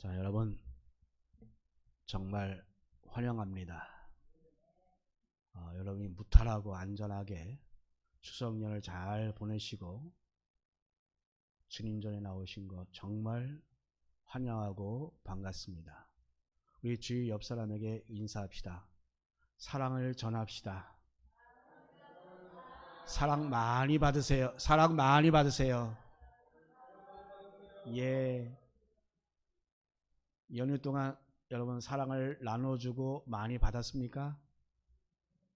자, 여러분 정말 환영합니다. 여러분이 무탈하고 안전하게 추석 연을 잘 보내시고 주님 전에 나오신 것 정말 환영하고 반갑습니다. 우리 주위 옆 사람에게 인사합시다. 사랑을 전합시다. 사랑 많이 받으세요. 사랑 많이 받으세요. 예. 연휴 동안 여러분 사랑을 나눠주고 많이 받았습니까?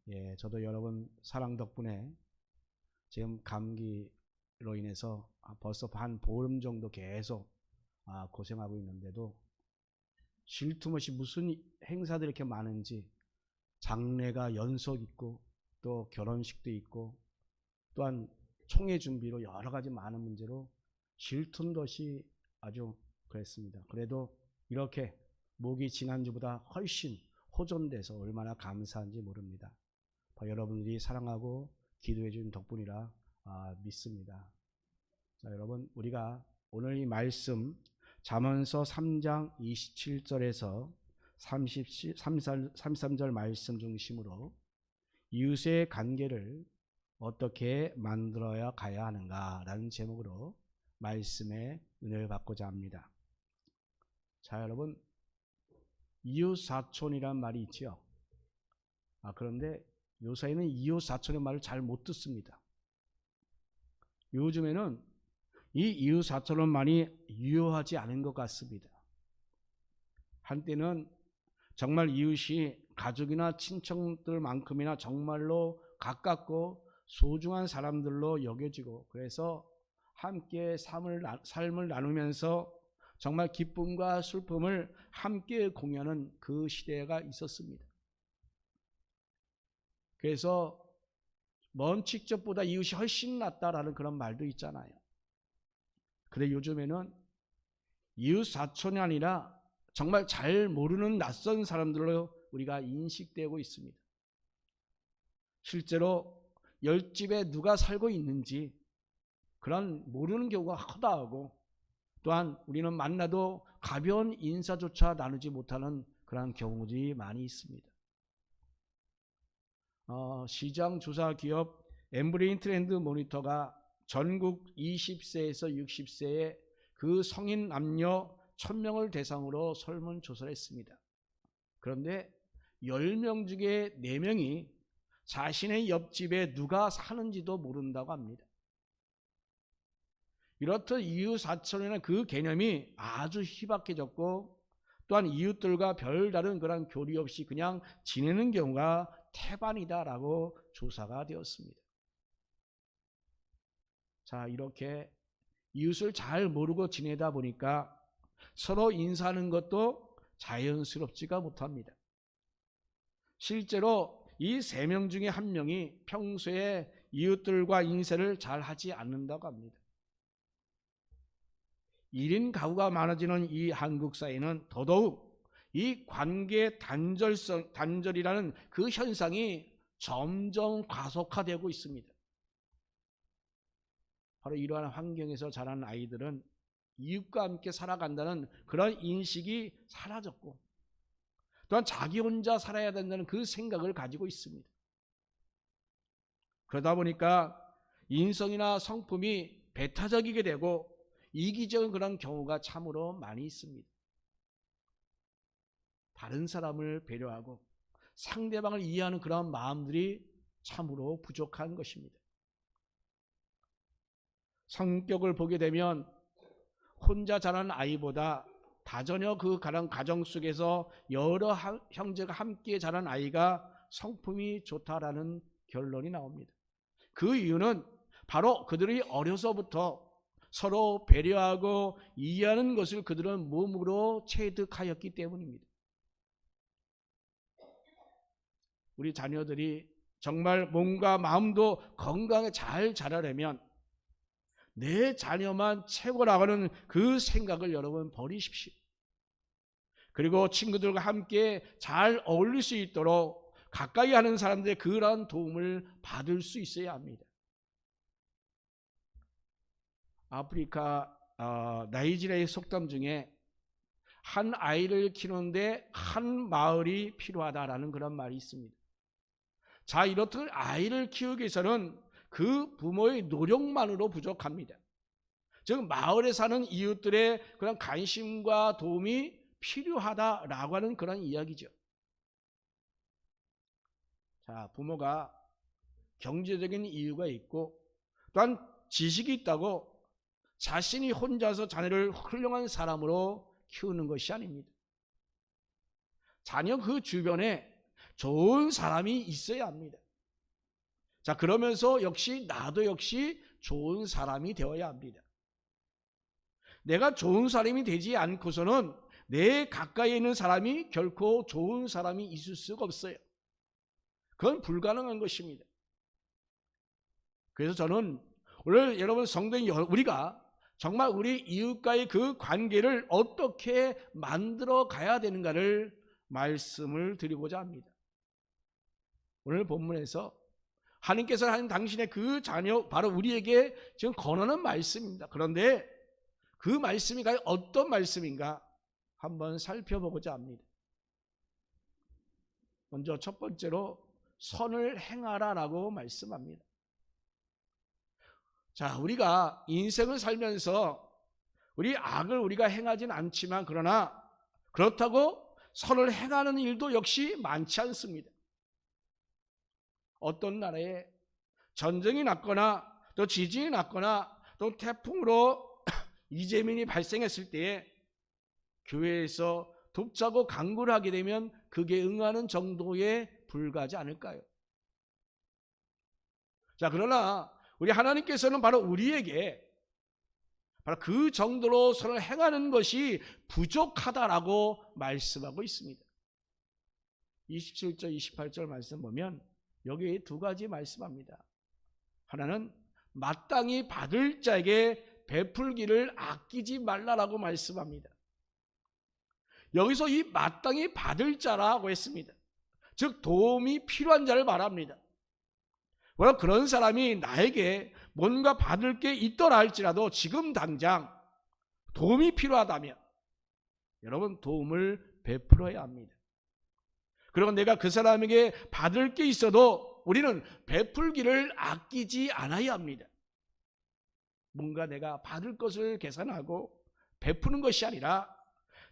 예, 저도 여러분 사랑 덕분에 지금 감기로 인해서 벌써 한 보름 정도 계속 고생하고 있는데도 쉴 틈 없이 무슨 행사들이 이렇게 많은지 장례가 연속 있고 또 결혼식도 있고 또한 총회 준비로 여러 가지 많은 문제로 쉴 틈도 없이 아주 그랬습니다. 그래도 이렇게 목이 지난주보다 훨씬 호전돼서 얼마나 감사한지 모릅니다. 여러분들이 사랑하고 기도해 주신 덕분이라 믿습니다. 자, 여러분 우리가 오늘 이 말씀 잠언서 3장 27절에서 33절 말씀 중심으로 이웃의 관계를 어떻게 만들어야 가야 하는가라는 제목으로 말씀의 은혜를 받고자 합니다. 자, 여러분 이웃사촌이란 말이 있죠. 그런데 요새는 이웃사촌의 말을 잘 못 듣습니다. 요즘에는 이 이웃사촌은 많이 유효하지 않은 것 같습니다. 한때는 정말 이웃이 가족이나 친척들만큼이나 정말로 가깝고 소중한 사람들로 여겨지고 그래서 함께 삶을 나누면서 정말 기쁨과 슬픔을 함께 공유하는 그 시대가 있었습니다. 그래서 먼 직접보다 이웃이 훨씬 낫다라는 그런 말도 있잖아요. 그런데 요즘에는 이웃 사촌이 아니라 정말 잘 모르는 낯선 사람들로 우리가 인식되고 있습니다. 실제로 10집에 누가 살고 있는지 그런 모르는 경우가 허다하고 또한 우리는 만나도 가벼운 인사조차 나누지 못하는 그런 경우들이 많이 있습니다. 시장 조사 기업 엠브레인 트렌드 모니터가 전국 20세에서 60세의 그 성인 남녀 1000명을 대상으로 설문조사를 했습니다. 그런데 10명 중에 4명이 자신의 옆집에 누가 사는지도 모른다고 합니다. 이렇듯 이웃사촌이라는 그 개념이 아주 희박해졌고 또한 이웃들과 별다른 그런 교리 없이 그냥 지내는 경우가 태반이다라고 조사가 되었습니다. 자, 이렇게 이웃을 잘 모르고 지내다 보니까 서로 인사하는 것도 자연스럽지가 못합니다. 실제로 이 3명 중에 1명이 평소에 이웃들과 인사를 잘 하지 않는다고 합니다. 1인 가구가 많아지는 이 한국 사회는 더더욱 이 관계 단절이라는 그 현상이 점점 가속화되고 있습니다. 바로 이러한 환경에서 자란 아이들은 이웃과 함께 살아간다는 그런 인식이 사라졌고 또한 자기 혼자 살아야 된다는 그 생각을 가지고 있습니다. 그러다 보니까 인성이나 성품이 배타적이게 되고 이기적인 그런 경우가 참으로 많이 있습니다. 다른 사람을 배려하고 상대방을 이해하는 그런 마음들이 참으로 부족한 것입니다. 성격을 보게 되면 혼자 자란 아이보다 다자녀 그 가정 속에서 여러 형제가 함께 자란 아이가 성품이 좋다라는 결론이 나옵니다. 그 이유는 바로 그들이 어려서부터 서로 배려하고 이해하는 것을 그들은 몸으로 체득하였기 때문입니다. 우리 자녀들이 정말 몸과 마음도 건강하게 잘 자라려면 내 자녀만 최고라고 하는 그 생각을 여러분 버리십시오. 그리고 친구들과 함께 잘 어울릴 수 있도록 가까이 하는 사람들의 그러한 도움을 받을 수 있어야 합니다. 아프리카 나이지리아의 속담 중에 한 아이를 키우는데 한 마을이 필요하다라는 그런 말이 있습니다. 자, 이렇듯 아이를 키우기 위해서는 그 부모의 노력만으로 부족합니다. 즉 마을에 사는 이웃들의 그런 관심과 도움이 필요하다라고 하는 그런 이야기죠. 자, 부모가 경제적인 이유가 있고 또한 지식이 있다고 자신이 혼자서 자녀를 훌륭한 사람으로 키우는 것이 아닙니다. 자녀 그 주변에 좋은 사람이 있어야 합니다. 자, 그러면서 역시 나도 역시 좋은 사람이 되어야 합니다. 내가 좋은 사람이 되지 않고서는 내 가까이에 있는 사람이 결코 좋은 사람이 있을 수가 없어요. 그건 불가능한 것입니다. 그래서 저는 오늘 여러분 성도인 우리가 정말 우리 이웃과의 그 관계를 어떻게 만들어 가야 되는가를 말씀을 드리고자 합니다. 오늘 본문에서 하나님께서 하는 당신의 그 자녀 바로 우리에게 지금 권하는 말씀입니다. 그런데 그 말씀이 과연 어떤 말씀인가 한번 살펴보고자 합니다. 먼저 첫 번째로 선을 행하라라고 말씀합니다. 자, 우리가 인생을 살면서 우리 악을 우리가 행하진 않지만 그러나 그렇다고 선을 행하는 일도 역시 많지 않습니다. 어떤 나라에 전쟁이 났거나 또 지진이 났거나 또 태풍으로 이재민이 발생했을 때에 교회에서 돕자고 간구를 하게 되면 그게 응하는 정도에 불과하지 않을까요? 자, 그러나 우리 하나님께서는 바로 우리에게 바로 그 정도로 선을 행하는 것이 부족하다라고 말씀하고 있습니다. 27절 28절 말씀 보면 여기 두 가지 말씀합니다. 하나는 마땅히 받을 자에게 베풀기를 아끼지 말라라고 말씀합니다. 여기서 이 마땅히 받을 자라고 했습니다. 즉 도움이 필요한 자를 말합니다. 물론 그런 사람이 나에게 뭔가 받을 게 있더라 할지라도 지금 당장 도움이 필요하다면 여러분 도움을 베풀어야 합니다. 그리고 내가 그 사람에게 받을 게 있어도 우리는 베풀기를 아끼지 않아야 합니다. 뭔가 내가 받을 것을 계산하고 베푸는 것이 아니라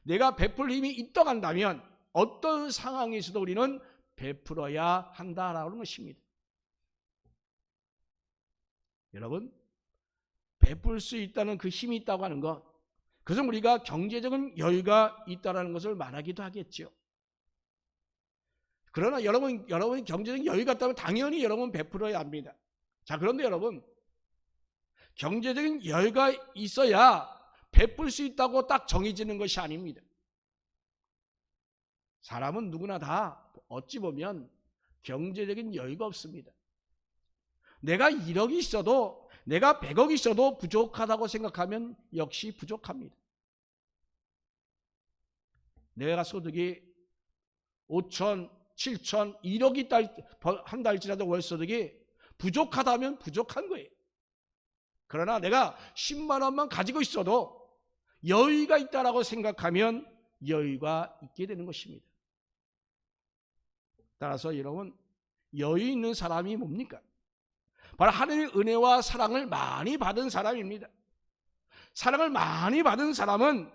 내가 베풀 힘이 있다고 한다면 어떤 상황에서도 우리는 베풀어야 한다라는 것입니다. 여러분, 베풀 수 있다는 그 힘이 있다고 하는 것, 그것은 우리가 경제적인 여유가 있다는 것을 말하기도 하겠죠. 그러나 여러분이 경제적인 여유가 있다면 당연히 여러분 베풀어야 합니다. 자, 그런데 여러분, 경제적인 여유가 있어야 베풀 수 있다고 딱 정해지는 것이 아닙니다. 사람은 누구나 다 어찌 보면 경제적인 여유가 없습니다. 내가 1억이 있어도 내가 100억이 있어도 부족하다고 생각하면 역시 부족합니다. 내가 소득이 5천, 7천, 1억이 한다 할지라도 월소득이 부족하다면 부족한 거예요. 그러나 내가 10만 원만 가지고 있어도 여유가 있다라고 생각하면 여유가 있게 되는 것입니다. 따라서 여러분, 여유 있는 사람이 뭡니까? 바로 하나님의 은혜와 사랑을 많이 받은 사람입니다. 사랑을 많이 받은 사람은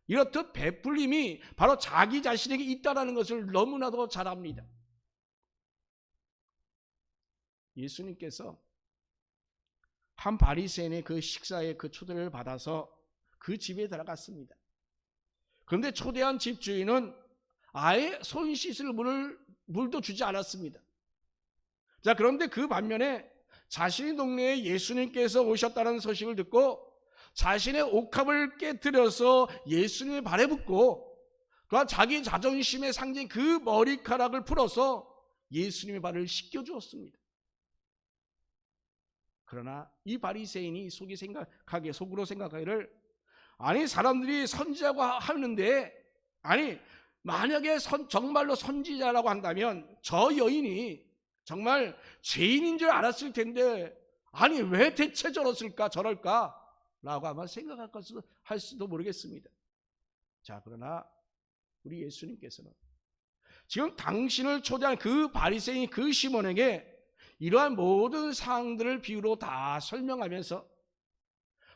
이렇듯 베풀림이 바로 자기 자신에게 있다는 것을 너무나도 잘 압니다. 예수님께서 한 바리새인의 그 식사에 그 초대를 받아서 그 집에 들어갔습니다. 그런데 초대한 집주인은 아예 손 씻을 물도 주지 않았습니다. 자, 그런데 그 반면에 자신의 동네에 예수님께서 오셨다는 소식을 듣고 자신의 옥합을 깨뜨려서 예수님의 발에 붓고 또한 자기 자존심의 상징 그 머리카락을 풀어서 예수님의 발을 씻겨 주었습니다. 그러나 이 바리새인이 속으로 생각하기를 아니 사람들이 선지자고 하는데 아니 만약에 정말로 선지자라고 한다면 저 여인이 정말 죄인인 줄 알았을 텐데 아니 왜 대체 저럴까 라고 아마 생각할 수도 모르겠습니다. 자, 그러나 우리 예수님께서는 지금 당신을 초대한 그 바리새인 그 시몬에게 이러한 모든 사항들을 비유로 다 설명하면서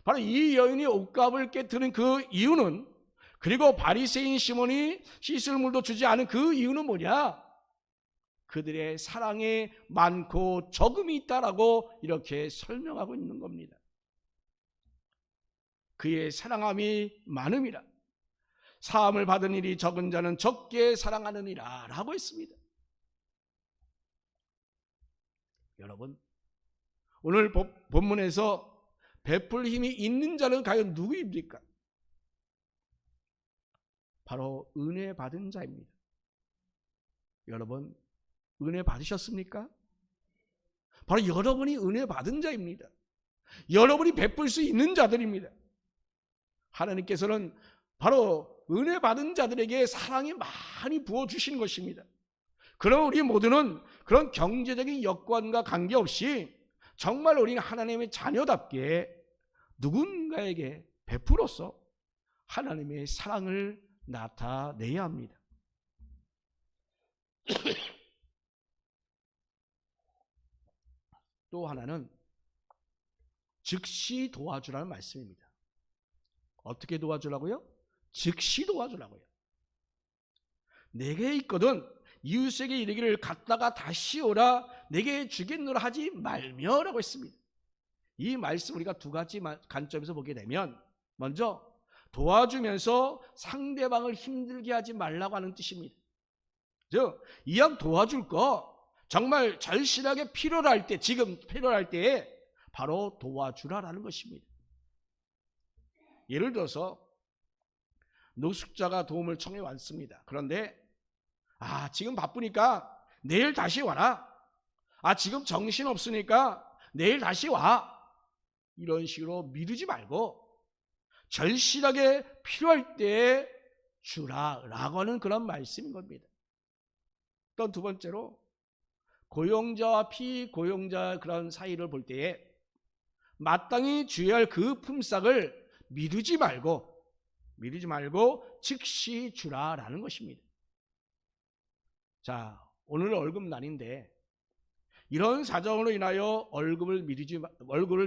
바로 이 여인이 옷값을 깨트린 그 이유는, 그리고 바리새인 시몬이 씻을 물도 주지 않은 그 이유는 뭐냐? 그들의 사랑에 많고 적음이 있다라고 이렇게 설명하고 있는 겁니다. 그의 사랑함이 많음이라. 사함을 받은 일이 적은 자는 적게 사랑하느니라 라고 했습니다. 여러분, 오늘 본문에서 베풀 힘이 있는 자는 과연 누구입니까? 바로 은혜 받은 자입니다. 여러분, 은혜 받으셨습니까? 바로 여러분이 은혜 받은 자입니다. 여러분이 베풀 수 있는 자들입니다. 하나님께서는 바로 은혜 받은 자들에게 사랑이 많이 부어주신 것입니다. 그럼 우리 모두는 그런 경제적인 여건과 관계없이 정말 우리는 하나님의 자녀답게 누군가에게 베풀어서 하나님의 사랑을 나타내야 합니다. 또 하나는 즉시 도와주라는 말씀입니다. 어떻게 도와주라고요? 즉시 도와주라고요. 내게 있거든 이웃에게 이르기를 갔다가 다시 오라 내게 주겠노라 하지 말며라고 했습니다. 이 말씀 우리가 두 가지 관점에서 보게 되면, 먼저 도와주면서 상대방을 힘들게 하지 말라고 하는 뜻입니다. 즉 이왕 도와줄 거 정말 절실하게 필요할 때, 지금 필요할 때에 바로 도와주라라는 것입니다. 예를 들어서 노숙자가 도움을 청해 왔습니다. 그런데 지금 바쁘니까 내일 다시 와라. 지금 정신 없으니까 내일 다시 와. 이런 식으로 미루지 말고 절실하게 필요할 때에 주라라고 하는 그런 말씀인 겁니다. 또 두 번째로 고용자와 피고용자 그런 사이를 볼 때에 마땅히 줘야 할 그 품삯을 미루지 말고 즉시 주라라는 것입니다. 자, 오늘 월급날인데 이런 사정으로 인하여 월급을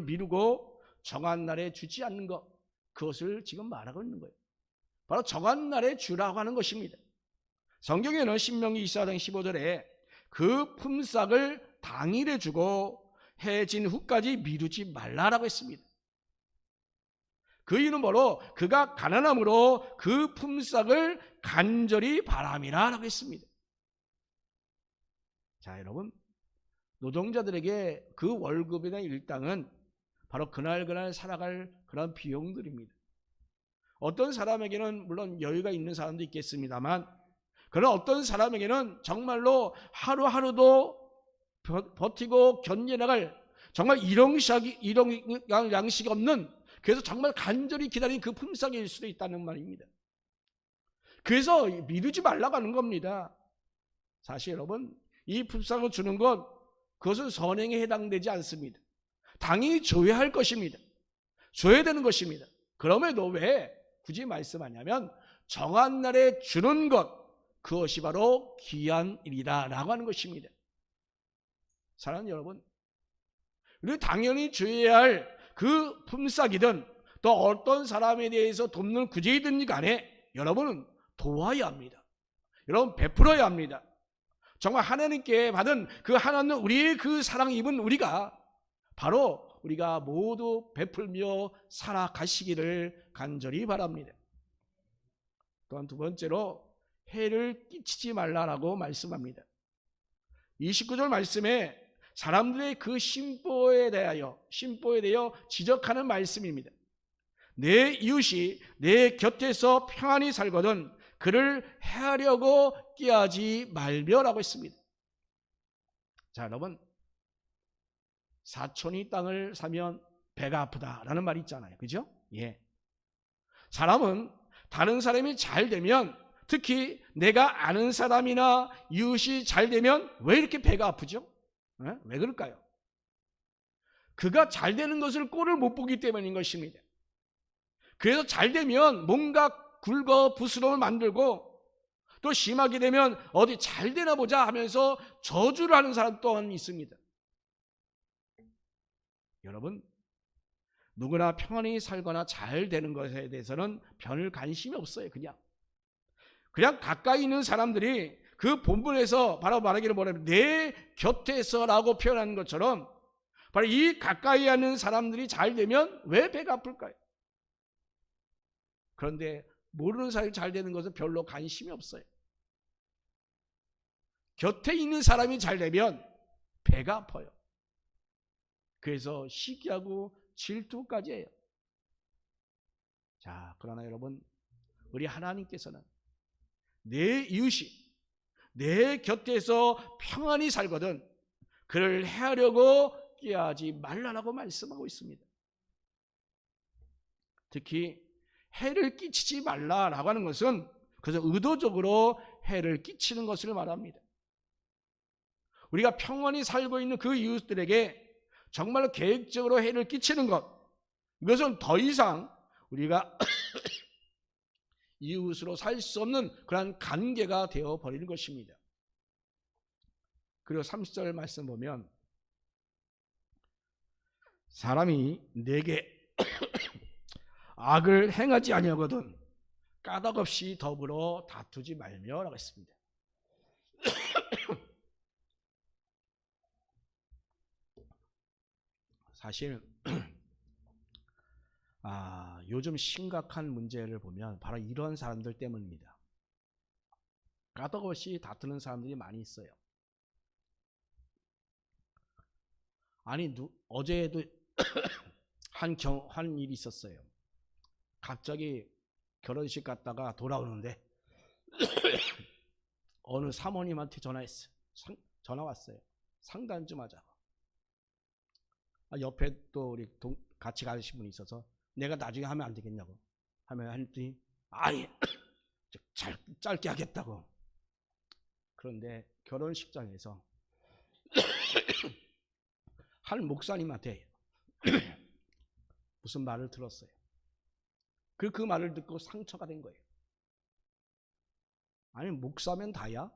미루고 정한 날에 주지 않는 것, 그것을 지금 말하고 있는 거예요. 바로 정한 날에 주라고 하는 것입니다. 성경에는 신명기 24장 15절에 그 품삯을 당일에 주고 해진 후까지 미루지 말라라고 했습니다. 그 이유는 바로 그가 가난함으로 그 품삯을 간절히 바람이라고 했습니다. 자, 여러분, 노동자들에게 그 월급이나 일당은 바로 그날 살아갈 그런 비용들입니다. 어떤 사람에게는 물론 여유가 있는 사람도 있겠습니다만, 그러나 어떤 사람에게는 정말로 하루하루도 버티고 견뎌나갈 정말 일용양식 없는, 그래서 정말 간절히 기다리는 그 품삯일 수도 있다는 말입니다. 그래서 미루지 말라고 하는 겁니다. 사실 여러분, 이 품삯을 주는 것, 그것은 선행에 해당되지 않습니다. 당연히 줘야 할 것입니다. 줘야 되는 것입니다. 그럼에도 왜 굳이 말씀하냐면 정한 날에 주는 것, 그것이 바로 귀한 일이다 라고 하는 것입니다. 사랑하는 여러분, 우리 당연히 줘야 할 그 품삯이든 또 어떤 사람에 대해서 돕는 구제이든 간에 여러분은 도와야 합니다. 여러분 베풀어야 합니다. 정말 하나님께 받은 그 하나님, 우리의 그 사랑 입은 우리가 바로 우리가 모두 베풀며 살아가시기를 간절히 바랍니다. 또한 두 번째로 해를 끼치지 말라라고 말씀합니다. 29절 말씀에 사람들의 그 심보에 대하여 지적하는 말씀입니다. 내 이웃이 내 곁에서 평안히 살거든 그를 해하려고 끼하지 말며라고 했습니다. 자, 여러분, 사촌이 땅을 사면 배가 아프다라는 말이 있잖아요. 그죠? 예. 사람은 다른 사람이 잘 되면, 특히 내가 아는 사람이나 이웃이 잘 되면 왜 이렇게 배가 아프죠? 왜 그럴까요? 그가 잘 되는 것을 꼴을 못 보기 때문인 것입니다. 그래서 잘 되면 뭔가 굴거 부스럼을 만들고 또 심하게 되면 어디 잘 되나 보자 하면서 저주를 하는 사람 또한 있습니다. 여러분, 누구나 평안히 살거나 잘 되는 것에 대해서는 별 관심이 없어요. 그냥 가까이 있는 사람들이 그 본문에서 바로 말하기를 뭐냐면 내 곁에서라고 표현하는 것처럼 바로 이 가까이 하는 사람들이 잘 되면 왜 배가 아플까요? 그런데 모르는 사람이 잘 되는 것은 별로 관심이 없어요. 곁에 있는 사람이 잘 되면 배가 아파요. 그래서 시기하고 질투까지 해요. 자, 그러나 여러분, 우리 하나님께서는 내 이웃이 내 곁에서 평안히 살거든 그를 해하려고 꾀하지 말라라고 말씀하고 있습니다. 특히 해를 끼치지 말라라고 하는 것은 그래서 의도적으로 해를 끼치는 것을 말합니다. 우리가 평안히 살고 있는 그 이웃들에게 정말로 계획적으로 해를 끼치는 것, 이것은 더 이상 우리가 이웃으로 살 수 없는 그러한 관계가 되어버리는 것입니다. 그리고 30절 말씀 보면 사람이 내게 악을 행하지 아니하거든 까닭없이 더불어 다투지 말며 라고 했습니다. 사실 요즘 심각한 문제를 보면 바로 이런 사람들 때문입니다. 까닭없이 다투는 사람들이 많이 있어요. 아니 어제도 한 일이 있었어요. 갑자기 결혼식 갔다가 돌아오는데 어느 사모님한테 전화했어요. 전화 왔어요. 상담 좀 하자고. 옆에 또 우리 같이 가신 분이 있어서 내가 나중에 하면 안 되겠냐고 했더니 아니 짧게 하겠다고. 그런데 결혼식장에서 한 목사님한테 무슨 말을 들었어요. 그 말을 듣고 상처가 된 거예요. 아니 목사면 다야?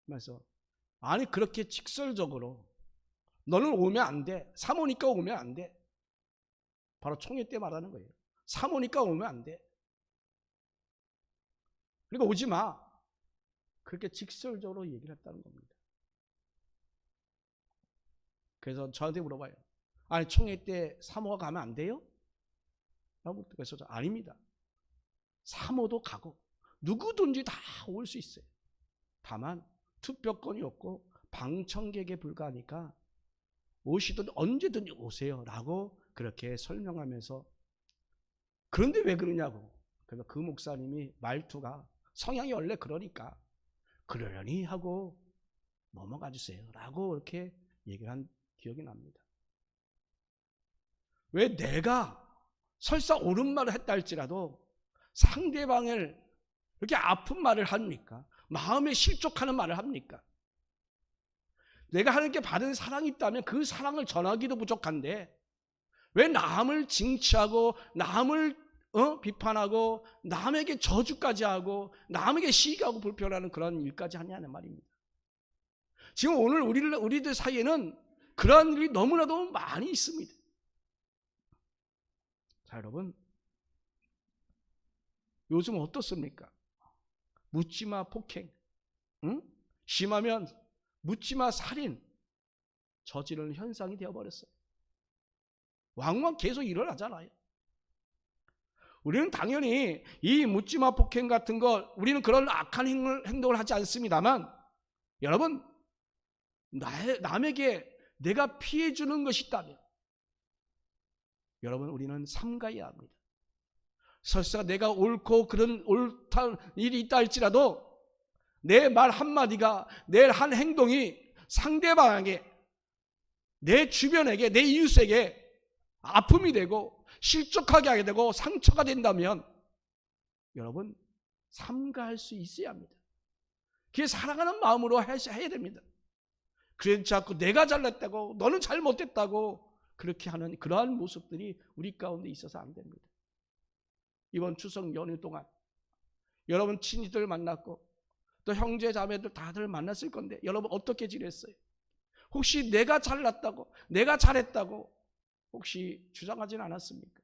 그래서 아니 그렇게 직설적으로 너는 오면 안 돼. 사모니까 오면 안 돼. 바로 총회 때 말하는 거예요. 사모니까 오면 안 돼. 그러니까 오지 마. 그렇게 직설적으로 얘기를 했다는 겁니다. 그래서 저한테 물어봐요. 아니 총회 때 사모가 가면 안 돼요? 라고 그래서 아닙니다. 사모도 가고 누구든지 다 올 수 있어요. 다만 투표권이 없고 방청객에 불과하니까 오시든 언제든지 오세요 라고 그렇게 설명하면서 그런데 왜 그러냐고. 그래서 그 목사님이 말투가 성향이 원래 그러니까 그러려니 하고 넘어가 주세요 라고 이렇게 얘기를 한 기억이 납니다. 왜 내가 설사 옳은 말을 했다 할지라도 상대방을 이렇게 아픈 말을 합니까? 마음에 실족하는 말을 합니까? 내가 하나님께 받은 사랑이 있다면 그 사랑을 전하기도 부족한데 왜 남을 징치하고 남을 비판하고 남에게 저주까지 하고 남에게 시기하고 불평하는 그런 일까지 하냐는 말입니다. 지금 오늘 우리들 사이에는 그런 일이 너무나도 많이 있습니다. 자, 여러분, 요즘 어떻습니까? 묻지마 폭행, 심하면 묻지마 살인 저지르는 현상이 되어버렸어요. 왕왕 계속 일어나잖아요. 우리는 당연히 이 묻지마 폭행 같은 거 우리는 그런 악한 행동을 하지 않습니다만 여러분, 남에게 내가 피해 주는 것이 있다면 여러분 우리는 삼가해야 합니다. 설사 내가 옳고 그런 옳다는 일이 있다 할지라도 내 말 한마디가 내 한 행동이 상대방에게 내 주변에게 내 이웃에게 아픔이 되고 실족하게 하게 되고 상처가 된다면 여러분 삼가할 수 있어야 합니다. 그게 사랑하는 마음으로 해야 됩니다. 그래서 자꾸 내가 잘났다고 너는 잘못됐다고 그렇게 하는 그러한 모습들이 우리 가운데 있어서 안 됩니다. 이번 추석 연휴 동안 여러분 친지들 만났고 또 형제 자매들 다들 만났을 건데 여러분 어떻게 지냈어요? 혹시 내가 잘났다고 내가 잘했다고 혹시 주장하진 않았습니까?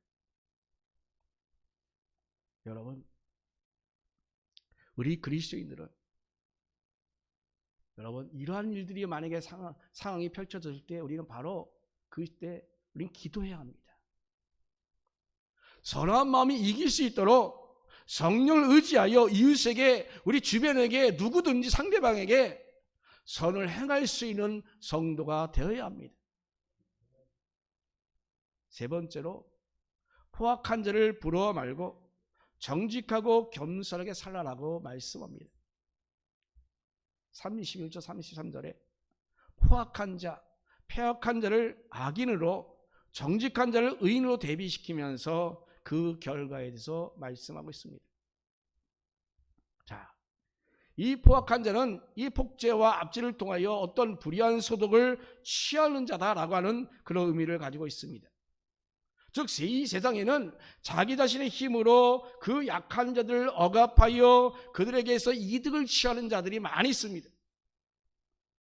여러분 우리 그리스도인들은 여러분 이러한 일들이 만약에 상황이 펼쳐졌을 때 우리는 바로 그때 우리는 기도해야 합니다. 선한 마음이 이길 수 있도록 성령을 의지하여 이웃에게 우리 주변에게 누구든지 상대방에게 선을 행할 수 있는 성도가 되어야 합니다. 세 번째로 포악한 자를 부러워 말고 정직하고 겸손하게 살라라고 말씀합니다. 31절 33절에 포악한 자, 패역한 자를 악인으로 정직한 자를 의인으로 대비시키면서 그 결과에 대해서 말씀하고 있습니다. 자, 이 포악한 자는 이 복제와 압제를 통하여 어떤 불의한 소득을 취하는 자다라고 하는 그런 의미를 가지고 있습니다. 즉 이 세상에는 자기 자신의 힘으로 그 약한 자들을 억압하여 그들에게서 이득을 취하는 자들이 많이 있습니다.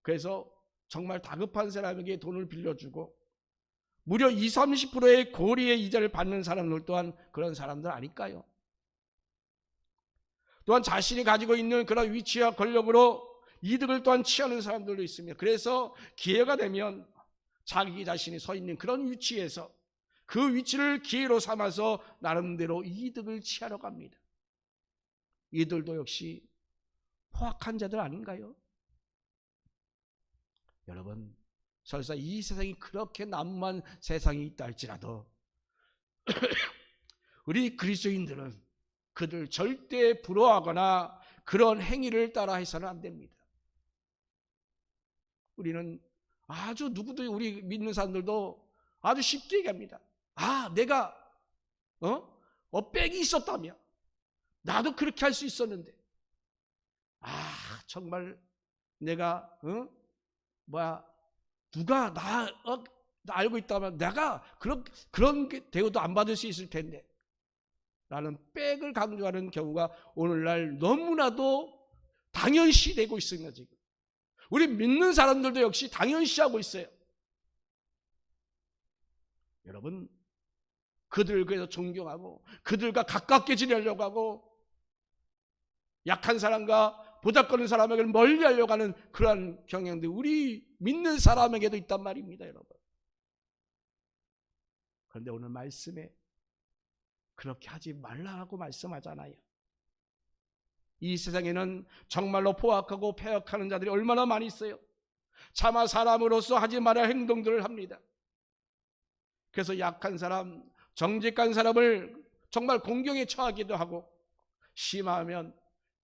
그래서 정말 다급한 사람에게 돈을 빌려주고 무려 20, 30%의 고리의 이자를 받는 사람들 또한 그런 사람들 아닐까요? 또한 자신이 가지고 있는 그런 위치와 권력으로 이득을 또한 취하는 사람들도 있습니다. 그래서 기회가 되면 자기 자신이 서 있는 그런 위치에서 그 위치를 기회로 삼아서 나름대로 이득을 취하러 갑니다. 이들도 역시 포악한 자들 아닌가요? 여러분, 설사 이 세상이 그렇게 난무한 세상이 있다 할지라도 우리 그리스도인들은 그들 절대 부러워하거나 그런 행위를 따라 해서는 안 됩니다. 우리는 아주 누구도 우리 믿는 사람들도 아주 쉽게 얘기합니다. 아, 내가 빽이 있었다면 나도 그렇게 할 수 있었는데 정말 내가 누가 나 알고 있다면 내가 그런 대우도 안 받을 수 있을 텐데 라는 빽을 강조하는 경우가 오늘날 너무나도 당연시 되고 있습니다. 지금 우리 믿는 사람들도 역시 당연시하고 있어요. 여러분 그들을 그래서 존경하고 그들과 가깝게 지내려고 하고 약한 사람과 보잘것없는 사람에게 멀리하려고 하는 그러한 경향들이 우리 믿는 사람에게도 있단 말입니다. 여러분. 그런데 오늘 말씀에 그렇게 하지 말라고 말씀하잖아요. 이 세상에는 정말로 포악하고 패역하는 자들이 얼마나 많이 있어요. 차마 사람으로서 하지 말아야 할 행동들을 합니다. 그래서 약한 사람, 정직한 사람을 정말 공경에 처하기도 하고 심하면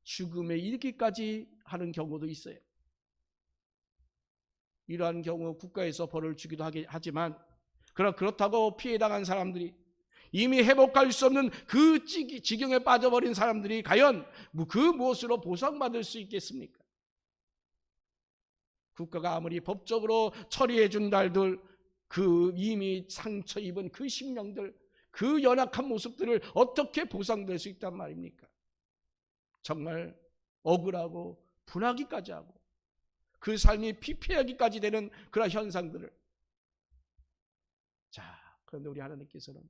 죽음에 이르기까지 하는 경우도 있어요. 이러한 경우 국가에서 벌을 주기도 하지만 그렇다고 피해당한 사람들이 이미 회복할 수 없는 그 지경에 빠져버린 사람들이 과연 그 무엇으로 보상받을 수 있겠습니까? 국가가 아무리 법적으로 처리해 준다 할들 그 이미 상처 입은 그 심령들, 그 연약한 모습들을 어떻게 보상될 수 있단 말입니까? 정말 억울하고 분하기까지 하고 그 삶이 피폐하기까지 되는 그런 현상들을. 자, 그런데 우리 하나님께서는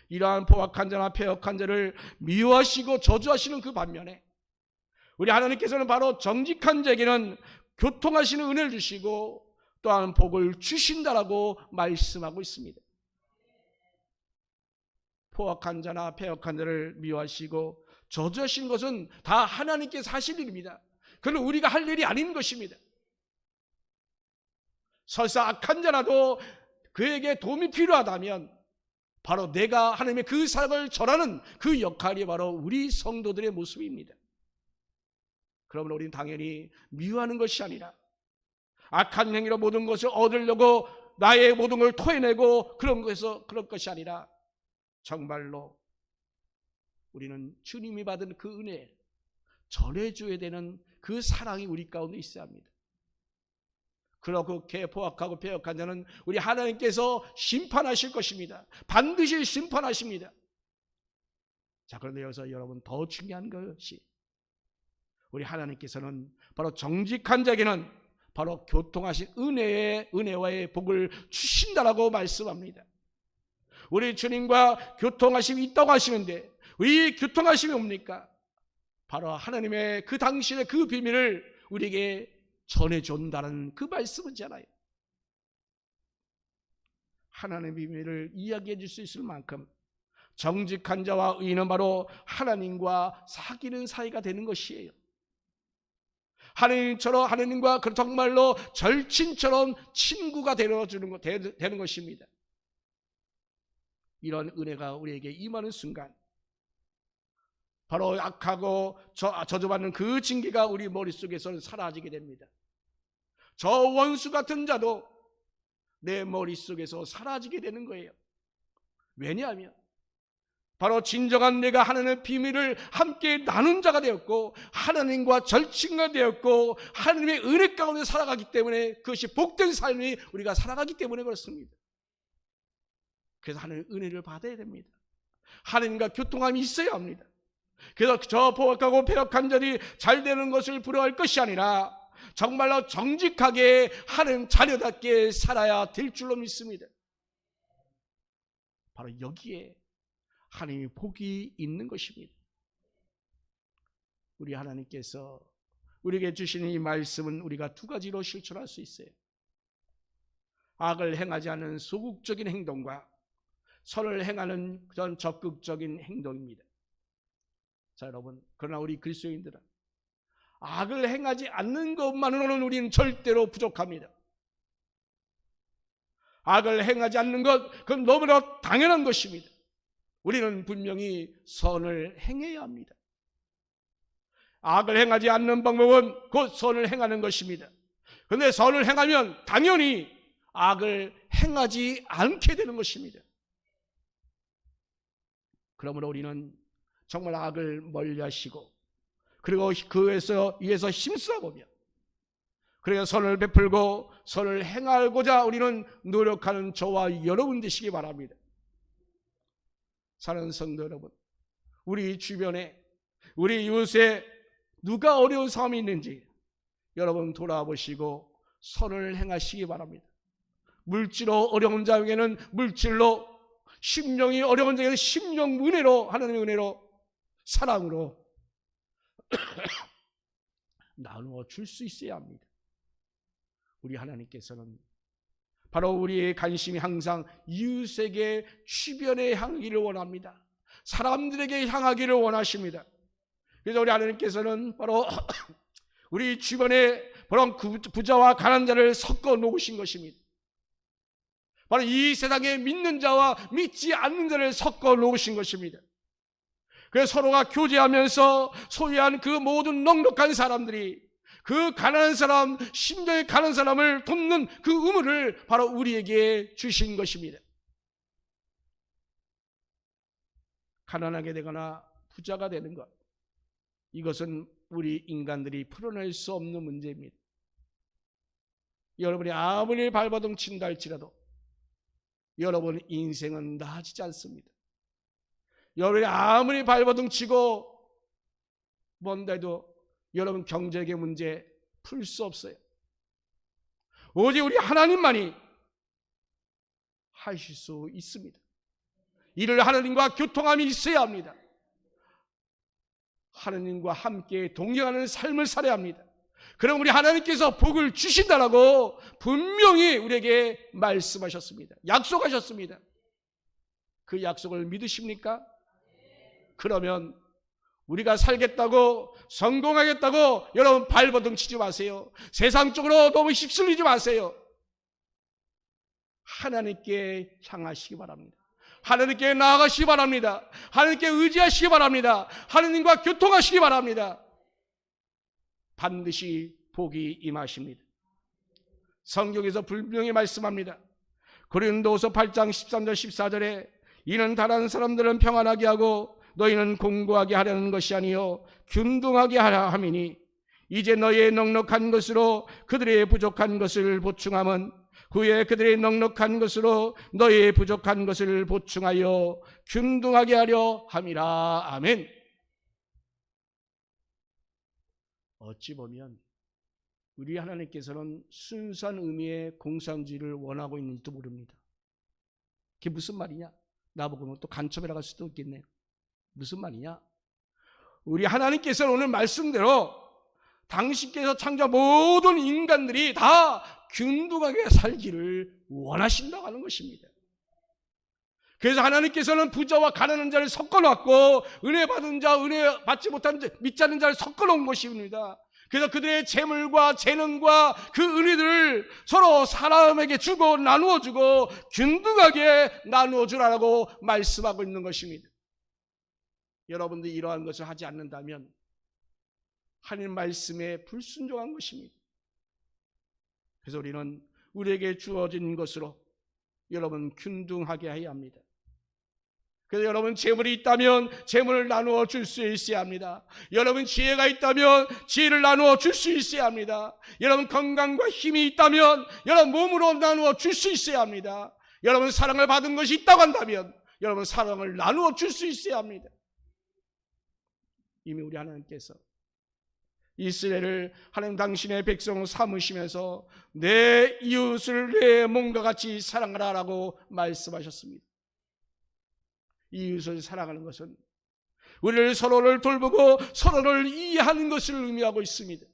이러한 포악한 자나 패역한 자를 미워하시고 저주하시는 그 반면에 우리 하나님께서는 바로 정직한 자에게는 교통하시는 은혜를 주시고 또한 복을 주신다라고 말씀하고 있습니다. 포악한 자나 패역한 자를 미워하시고 저주하시는 것은 다 하나님께서 하실 일입니다. 그건 우리가 할 일이 아닌 것입니다. 설사 악한 자라도 그에게 도움이 필요하다면 바로 내가 하나님의 그 사랑을 전하는 그 역할이 바로 우리 성도들의 모습입니다. 그러면 우리는 당연히 미워하는 것이 아니라 악한 행위로 모든 것을 얻으려고 나의 모든 걸 토해내고 그런 것이 아니라 정말로 우리는 주님이 받은 그 은혜 전해줘야 되는 그 사랑이 우리 가운데 있어야 합니다. 그러고 포악하고 패역한 자는 우리 하나님께서 심판하실 것입니다. 반드시 심판하십니다. 자, 그런데 여기서 여러분 더 중요한 것이 우리 하나님께서는 바로 정직한 자에게는 바로 교통하신 은혜와의 복을 주신다라고 말씀합니다. 우리 주님과 교통하심이 있다고 하시는데 우리 교통하심이 뭡니까? 바로 하나님의 그 당신의 그 비밀을 우리에게 전해준다는 그 말씀이잖아요. 하나님의 비밀을 이야기해 줄 수 있을 만큼 정직한 자와 의인은 바로 하나님과 사귀는 사이가 되는 것이에요. 하나님과 정말로 절친처럼 친구가 되는 것입니다. 이런 은혜가 우리에게 임하는 순간 바로 악하고 저주받는 그 징계가 우리 머릿속에서는 사라지게 됩니다. 저 원수 같은 자도 내 머릿속에서 사라지게 되는 거예요. 왜냐하면 바로 진정한 내가 하나님의 비밀을 함께 나눈 자가 되었고 하나님과 절친가 되었고 하나님의 은혜 가운데 살아가기 때문에 그것이 복된 삶이 우리가 살아가기 때문에 그렇습니다. 그래서 하나님의 은혜를 받아야 됩니다. 하나님과 교통함이 있어야 합니다. 그래서 저 포악하고 패역한 자들이 잘 되는 것을 부러워할 것이 아니라 정말로 정직하게 하나님 자녀답게 살아야 될 줄로 믿습니다. 바로 여기에 하나님의 복이 있는 것입니다. 우리 하나님께서 우리에게 주시는 이 말씀은 우리가 두 가지로 실천할 수 있어요. 악을 행하지 않는 소극적인 행동과 선을 행하는 그런 적극적인 행동입니다. 자, 여러분, 그러나 우리 그리스도인들은 악을 행하지 않는 것만으로는 우리는 절대로 부족합니다. 악을 행하지 않는 것, 그건 너무나 당연한 것입니다. 우리는 분명히 선을 행해야 합니다. 악을 행하지 않는 방법은 곧 선을 행하는 것입니다. 그런데 선을 행하면 당연히 악을 행하지 않게 되는 것입니다. 그러므로 우리는 정말 악을 멀리하시고 그리고 그에서 위에서 힘쓰다보며 그래서 선을 베풀고 선을 행하고자 우리는 노력하는 저와 여러분 되시기 바랍니다. 사랑하는 성도 여러분, 우리 주변에 우리 이웃에 누가 어려운 상황이 있는지 여러분 돌아보시고 선을 행하시기 바랍니다. 물질로 어려운 자에게는 물질로, 심령이 어려운 자에게는 심령 은혜로, 하나님의 은혜로, 사랑으로 나누어 줄 수 있어야 합니다. 우리 하나님께서는 바로 우리의 관심이 항상 이웃에게 주변에 향하기를 원합니다. 사람들에게 향하기를 원하십니다. 그래서 우리 하나님께서는 바로 우리 주변에 바로 부자와 가난한 자를 섞어 놓으신 것입니다. 바로 이 세상에 믿는 자와 믿지 않는 자를 섞어 놓으신 것입니다. 그래서 서로가 교제하면서 소유한 그 모든 넉넉한 사람들이 그 가난한 사람, 심정이 가난한 사람을 돕는 그 의무를 바로 우리에게 주신 것입니다. 가난하게 되거나 부자가 되는 것, 이것은 우리 인간들이 풀어낼 수 없는 문제입니다. 여러분이 아무리 발버둥 친다 할지라도 여러분 인생은 나아지지 않습니다. 여러분이 아무리 발버둥 치고 뭔가 해도 여러분 경제의 문제 풀 수 없어요. 오직 우리 하나님만이 하실 수 있습니다. 이를 하나님과 교통함이 있어야 합니다. 하나님과 함께 동행하는 삶을 살아야 합니다. 그럼 우리 하나님께서 복을 주신다라고 분명히 우리에게 말씀하셨습니다. 약속하셨습니다. 그 약속을 믿으십니까? 그러면 우리가 살겠다고, 성공하겠다고 여러분 발버둥 치지 마세요. 세상 쪽으로 너무 휩쓸리지 마세요. 하나님께 향하시기 바랍니다. 하나님께 나아가시기 바랍니다. 하나님께 의지하시기 바랍니다. 하나님과 교통하시기 바랍니다. 반드시 복이 임하십니다. 성경에서 분명히 말씀합니다. 고린도후서 8장 13절 14절에 이는 다른 사람들은 평안하게 하고 너희는 공고하게 하려는 것이 아니요 균등하게 하라 함이니 이제 너희의 넉넉한 것으로 그들의 부족한 것을 보충함은 후에 그들의 넉넉한 것으로 너희의 부족한 것을 보충하여 균등하게 하려 함이라. 아멘. 어찌 보면 우리 하나님께서는 순수한 의미의 공산주의를 원하고 있는지도 모릅니다. 그게 무슨 말이냐? 나보고는 또 간첩이라고 할 수도 있겠네요. 무슨 말이냐? 우리 하나님께서는 오늘 말씀대로 당신께서 창조한 모든 인간들이 다 균등하게 살기를 원하신다고 하는 것입니다. 그래서 하나님께서는 부자와 가난한 자를 섞어놨고 은혜 받은 자, 은혜 받지 못한 자, 믿지 않는 자를 섞어놓은 것입니다. 그래서 그들의 재물과 재능과 그 은혜들을 서로 사람에게 주고 나누어주고 균등하게 나누어주라고 말씀하고 있는 것입니다. 여러분들이 이러한 것을 하지 않는다면 하나님 말씀에 불순종한 것입니다. 그래서 우리는 우리에게 주어진 것으로 여러분 균등하게 해야 합니다. 그래서 여러분 재물이 있다면 재물을 나누어 줄 수 있어야 합니다. 여러분 지혜가 있다면 지혜를 나누어 줄 수 있어야 합니다. 여러분 건강과 힘이 있다면 여러분 몸으로 나누어 줄 수 있어야 합니다. 여러분 사랑을 받은 것이 있다고 한다면 여러분 사랑을 나누어 줄 수 있어야 합니다. 이미 우리 하나님께서 이스라엘을 하나님 당신의 백성으로 삼으시면서 내 이웃을 내 몸과 같이 사랑하라라고 말씀하셨습니다. 이웃을 사랑하는 것은 우리를 서로를 돌보고 서로를 이해하는 것을 의미하고 있습니다.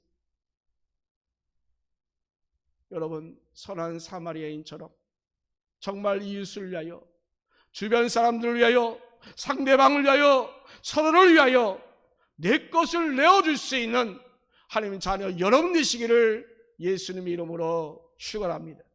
여러분 선한 사마리아인처럼 정말 이웃을 위하여 주변 사람들을 위하여 상대방을 위하여 서로를 위하여 내 것을 내어줄 수 있는 하나님의 자녀 여러분 되시기를 예수님의 이름으로 축원합니다.